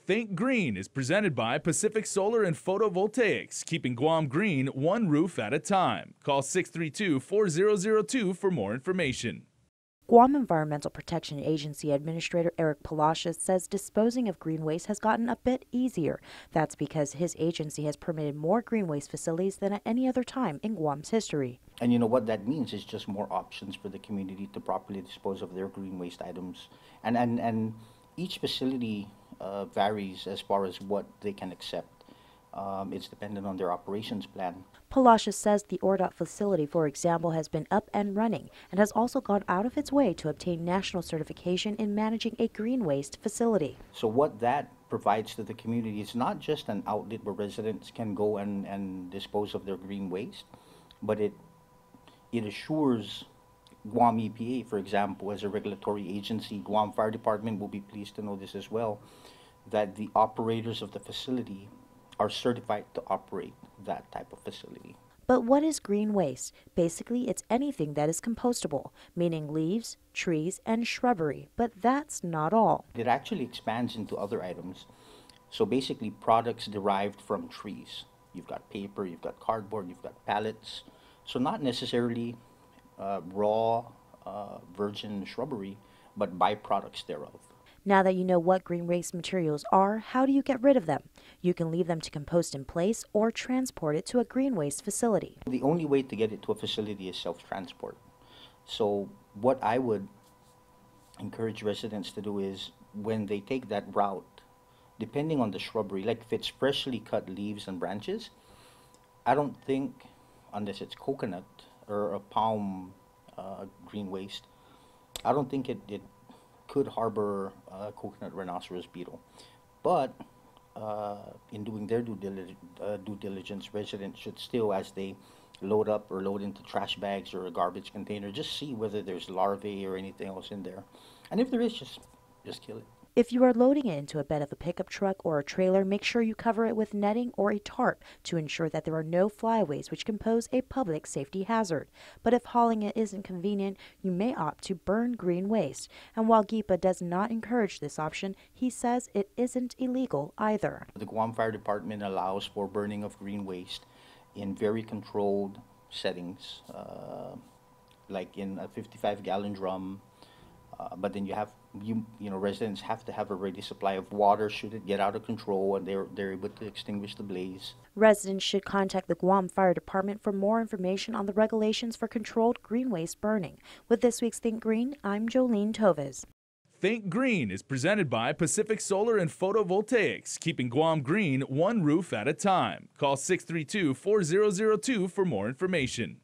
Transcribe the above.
Think Green is presented by Pacific Solar and Photovoltaics, keeping Guam green one roof at a time. Call 632-4002 for more information. Guam Environmental Protection Agency Administrator Eric Palacios says disposing of green waste has gotten a bit easier. That's because his agency has permitted more green waste facilities than at any other time in Guam's history. And you know what that means is just more options for the community to properly dispose of their green waste items. And each facility varies as far as what they can accept. It's dependent on their operations plan. Palacios says the ORDOT facility, for example, has been up and running and has also gone out of its way to obtain national certification in managing a green waste facility. So what that provides to the community is not just an outlet where residents can go and dispose of their green waste, but it assures Guam EPA, for example, as a regulatory agency, Guam Fire Department will be pleased to know this as well, that the operators of the facility are certified to operate that type of facility. But what is green waste? Basically, it's anything that is compostable, meaning leaves, trees, and shrubbery. But that's not all. It actually expands into other items. So basically, products derived from trees. You've got paper, you've got cardboard, you've got pallets. So not necessarily raw, virgin shrubbery, but byproducts thereof. Now that you know what green waste materials are, how do you get rid of them? You can leave them to compost in place or transport it to a green waste facility. The only way to get it to a facility is self-transport. So what I would encourage residents to do is when they take that route, depending on the shrubbery, like if it's freshly cut leaves and branches, I don't think, unless it's coconut or a palm green waste, I don't think it could harbor coconut rhinoceros beetle. But in doing their due diligence, residents should still, as they load up or load into trash bags or a garbage container, just see whether there's larvae or anything else in there. And if there is, just kill it. If you are loading it into a bed of a pickup truck or a trailer, make sure you cover it with netting or a tarp to ensure that there are no flyways, which can pose a public safety hazard. But if hauling it isn't convenient, you may opt to burn green waste. And while GIPA does not encourage this option, he says it isn't illegal either. The Guam Fire Department allows for burning of green waste in very controlled settings, like in a 55-gallon drum. But then you know residents have to have a ready supply of water should it get out of control, and they're able to extinguish the blaze. Residents should contact the Guam Fire Department for more information on the regulations for controlled green waste burning. With this week's Think Green, I'm Jolene Toves. Think Green is presented by Pacific Solar and Photovoltaics, keeping Guam green one roof at a time. Call 632-4002 for more information.